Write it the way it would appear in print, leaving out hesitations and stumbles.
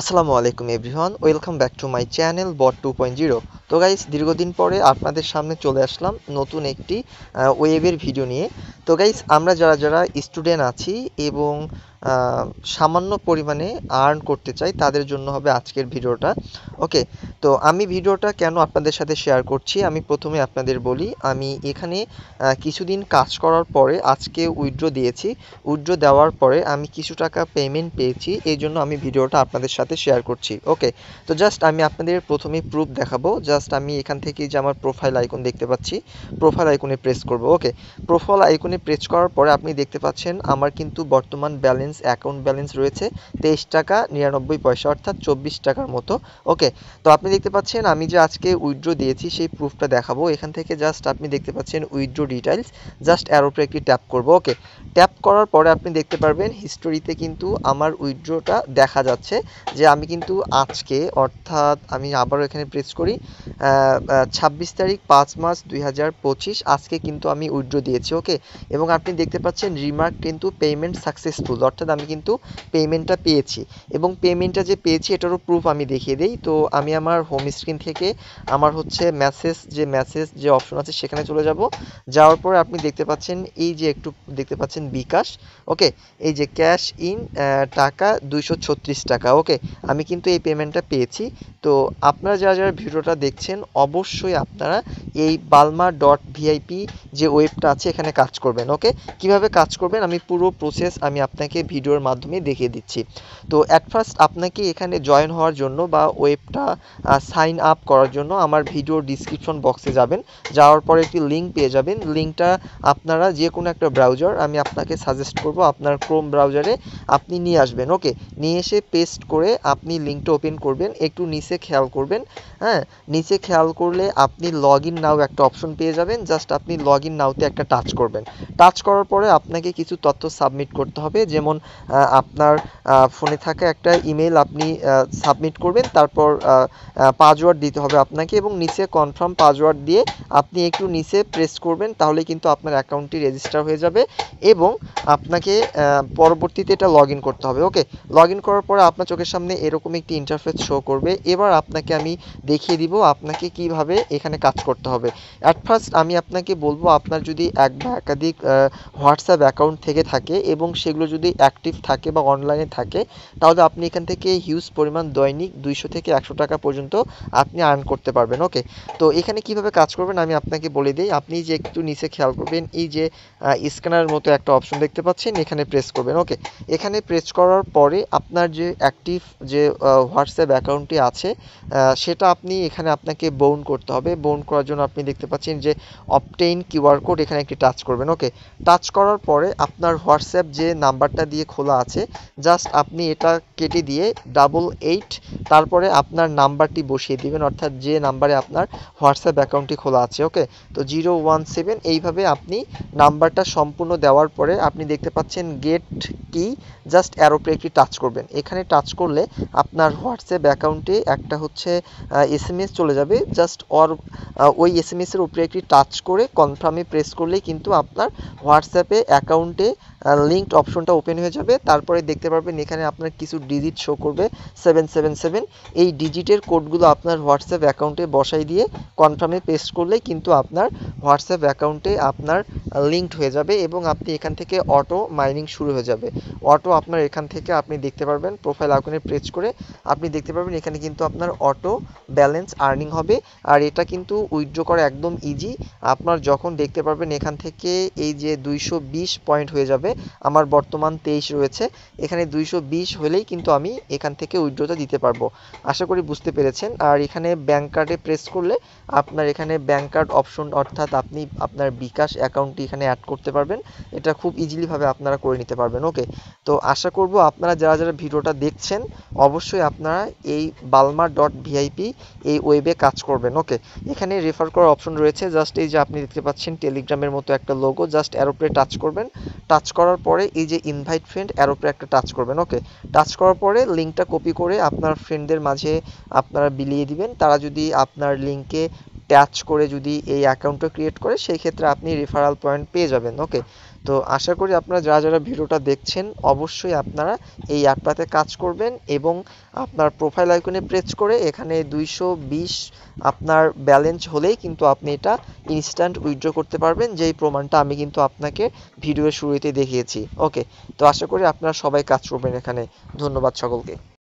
আসসালামু আলাইকুম everyone, welcome back to my channel bot 2.0। তো গাইস, দীর্ঘদিন পরে আপনাদের সামনে চলে আসলাম নতুন একটি ওয়েবের ভিডিও নিয়ে। তো গাইস, আমরা যারা যারা স্টুডেন্ট আছি এবং সামান্য পরিমাণে আর্ন করতে চাই তাদের জন্য হবে আজকের ভিডিওটা। ওকে, তো আমি ভিডিওটা কেন আপনাদের সাথে শেয়ার করছি আমি প্রথমে আপনাদের বলি। আমি এখানে কিছুদিন কাজ করার পরে আজকে উইথড্র দিয়েছি। উইথড্র দেওয়ার পরে আমি কিছু টাকা পেমেন্ট পেয়েছি, এই জন্য আমি ভিডিওটা আপনাদের সাথে শেয়ার করছি। ওকে, তো জাস্ট আমি আপনাদের প্রথমেই প্রুফ দেখাবো। জাস্ট আমি এখান থেকে যে আমার প্রোফাইল আইকন দেখতে পাচ্ছি, প্রোফাইল আইকনে প্রেস করব। ওকে, প্রোফাইল আইকনে প্রেস করার পরে আপনি দেখতে পাচ্ছেন আমার কিন্তু বর্তমান ব্যালেন্স, অ্যাকাউন্ট ব্যালেন্স রয়েছে 23 টাকা 99 পয়সা, অর্থাৎ 24 টাকার মতো। ওকে, তো আপনি দেখতে পাচ্ছেন আমি যে আজকে উইথড্র দিয়েছি সেই প্রুফটা দেখাবো। এখান থেকে জাস্ট আপনি দেখতে পাচ্ছেন উইথড্র ডিটেইলস, জাস্ট অ্যারোর উপরে একটি ট্যাপ করব। ওকে, ট্যাপ করার পরে আপনি দেখতে পারবেন হিস্টোরিতে কিন্তু আমার উইথড্রটা দেখা যাচ্ছে যে আমি কিন্তু আজকে, অর্থাৎ আমি আবারও এখানে প্রেস করি, 26 তারিখ 5 মার্চ 2025 আজকে কিন্তু আমি উইথড্র দিয়েছি। ওকে, এবং আপনি দেখতে পাচ্ছেন রিমার্ক কিন্তু পেমেন্ট সাকসেসফুল, অর্থাৎ আমি কিন্তু পেমেন্টটা পেয়েছি। এবং পেমেন্টটা যে পেয়েছি এটারও প্রুফ আমি দেখিয়ে দিই। তো আমি আমার হোম স্ক্রিন থেকে আমার হচ্ছে মেসেজ যে অপশন আছে সেখানে চলে যাব। যাওয়ার পরে আপনি দেখতে পাচ্ছেন এই যে একটু দেখতে পাচ্ছেন বিকাশ। ওকে, এই যে ক্যাশ ইন টাকা 236 টাকা। ওকে, আমি কিন্তু এই পেমেন্টটা পেয়েছি। তো আপনারা যারা যারা ভিডিওটা দেখছেন অবশ্যই আপনারা এই balma.vip যে ওয়েবটা আছে এখানে কাজ করবেন। ওকে, কিভাবে কাজ করবেন আমি পুরো প্রসেস আমি আপনাকে ভিডিওর মাধ্যমে দেখিয়ে দিচ্ছি। তো অ্যাট ফার্স্ট আপনাকে এখানে জয়েন হওয়ার জন্য বা ওয়েবটা সাইন আপ করার জন্য আমার ভিডিওর ডিসক্রিপশন বক্সে যাবেন। যাওয়ার পরে একটি লিঙ্ক পেয়ে যাবেন। লিঙ্কটা আপনারা যে কোনো একটা ব্রাউজার, আমি আপনাকে সাজেস্ট করব আপনার ক্রোম ব্রাউজারে আপনি নিয়ে আসবেন। ওকে, নিয়ে এসে পেস্ট করে আপনি লিঙ্কটা ওপেন করবেন। একটু নিচে খেয়াল করবেন, হ্যাঁ, নিচে খেয়াল করলে আপনি লগ ইন নাও একটা অপশন পেয়ে যাবেন। জাস্ট আপনি লগ ইন নাওতে একটা টাচ করবেন। টাচ করার পরে আপনাকে কিছু তথ্য সাবমিট করতে হবে, যেমন আপনার ফোনে থাকা একটা ইমেল আপনি সাবমিট করবেন, তারপর পাসওয়ার্ড দিতে হবে আপনাকে, এবং নিচে কনফার্ম পাসওয়ার্ড দিয়ে আপনি একটু নিচে প্রেস করবেন, তাহলে কিন্তু আপনার অ্যাকাউন্টটি রেজিস্টার হয়ে যাবে এবং আপনাকে পরবর্তীতে এটা লগ ইন করতে হবে। ওকে, লগ ইন করার পরে আপনার চোখের সামনে এরকম একটি ইন্টারফেস শো করবে। এবার আপনাকে আমি দেখিয়ে দিব আপনাকে কিভাবে এখানে কাজ করতে হবে। অ্যাট ফার্স্ট আমি আপনাকে বলবো, আপনার যদি এক বা একাধিক হোয়াটসঅ্যাপ অ্যাকাউন্ট থেকে থাকে এবং সেগুলো যদি অ্যাক্টিভ থাকে বা অনলাইনে থাকে, তাহলে আপনি এখান থেকে হিউজ পরিমাণ দৈনিক 200 থেকে 100 টাকা পর্যন্ত আপনি আর্ন করতে পারবেন। ওকে, তো এখানে কিভাবে কাজ করবেন আমি আপনাকে বলে দিই। আপনি যে একটু নিচে খেয়াল করবেন, এই যে স্ক্যানারের মতো একটা অপশন দেখতে পাচ্ছেন, এখানে প্রেস করবেন। ওকে, এখানে প্রেস করার পরে আপনার যে অ্যাক্টিভ যে হোয়াটসঅ্যাপ অ্যাকাউন্টটি আছে সেটা আপনি এখানে আপনাকে বাউন্ড করতে হবে। বাউন্ড করার জন্য আপনি দেখতে পাচ্ছেন যে অবটেইন কিউআর কোড, এখানে একটি টাচ করবেন। ওকে, টাচ করার পরে আপনার হোয়াটসঅ্যাপ যে নাম্বারটা দিয়ে খোলা আছে, জাস্ট আপনি এটা কেটে দিয়ে 88 তারপরে আপনার নাম্বারটি বসিয়ে দিবেন, অর্থাৎ যে নাম্বারে আপনার হোয়াটসঅ্যাপ অ্যাকাউন্টটি খোলা আছে। ওকে, তো 017 এইভাবে আপনি নাম্বারটা সম্পূর্ণ দেওয়ার পরে আপনি দেখতে পাচ্ছেন গেট কি, জাস্ট অ্যারোপে একটি টাচ করবেন। এখানে টাচ করলে আপনার হোয়াটসঅ্যাপ অ্যাকাউন্টে একটা হচ্ছে এসএমএস চলে যাবে। জাস্ট ওই এসএমএসের উপরে একটি টাচ করে কনফার্মে প্রেস করলেই কিন্তু আপনার হোয়াটসঅ্যাপে অ্যাকাউন্টে লিঙ্কড অপশনটা ওপেন হয়ে যাবে। তারপরে দেখতে পারবেন এখানে আপনার কিছু ডিজিট শো করবে 777। এই ডিজিটের কোডগুলো আপনার হোয়াটসঅ্যাপ অ্যাকাউন্টে বসাই দিয়ে কনফার্মে পেস্ট করলেই কিন্তু আপনার হোয়াটসঅ্যাপ অ্যাকাউন্টে আপনার লিঙ্কড হয়ে যাবে এবং আপনি এখান থেকে অটো মাইনিং শুরু হয়ে যাবে। অটো আপনার এখান থেকে আপনি দেখতে পারবেন, প্রোফাইল আইকনে প্রেস করে আপনি দেখতে পারবেন এখানে কিন্তু আপনার অটো ব্যালেন্স আর্নিং হবে। আর এটা কিন্তু উইথড্র করা একদম ইজি। আপনার যখন দেখতে পারবেন এখান থেকে এই যে 220 পয়েন্ট হয়ে যাবে, আমার বর্তমান 23 রয়েছে, এখানে 220 হলেই কিন্তু আমি এখান থেকে উইথড্রটা দিতে পারবো। আশা করি বুঝতে পেরেছেন। আর এখানে ব্যাঙ্ক কার্ডে প্রেস করলে আপনার এখানে ব্যাঙ্ক কার্ড অপশন, অর্থাৎ আপনি আপনার বিকাশ অ্যাকাউন্টটি এখানে অ্যাড করতে পারবেন। এটা খুব ইজিলিভাবে আপনারা করে নিতে পারবেন। ওকে, তো আশা করব আপনারা যারা যারা ভিডিওটা দেখছেন অবশ্যই আপনারা এই balma.vip এই ওয়েবে কাজ করবেন। ওকে, এখানে রেফার করার অপশন রয়েছে। জাস্ট এই যে আপনি দেখতে পাচ্ছেন টেলিগ্রামের মতো একটা লোগো, জাস্ট অ্যারোপ্লে টাচ করবেন। টাচ করার পরে এই যে ইনভাইট ফ্রেন্ড, অ্যারোপ্লে একটা টাচ করবেন। ওকে, টাচ করার পরে লিঙ্কটা কপি করে আপনার ফ্রেন্ডদের মাঝে আপনারা বিলিয়ে দিবেন। তারা যদি আপনার লিঙ্কে টাচ করে যদি এই অ্যাকাউন্টটা ক্রিয়েট করে, সেই ক্ষেত্রে আপনি রেফারাল পয়েন্ট পেয়ে যাবেন। ওকে, তো আশা করি আপনারা যারা যারা ভিডিওটা দেখছেন অবশ্যই আপনারা এই অ্যাপটাতে কাজ করবেন এবং আপনার প্রোফাইল আইকনে প্রেস করে এখানে 220 আপনার ব্যালেন্স হলেই কিন্তু আপনি এটা ইনস্ট্যান্ট উইথড্র করতে পারবেন, যেই প্রমাণটা আমি কিন্তু আপনাকে ভিডিওর শুরুতেই দেখিয়েছি। ওকে, তো আশা করি আপনারা সবাই কাজ করবেন এখানে। ধন্যবাদ সকলকে।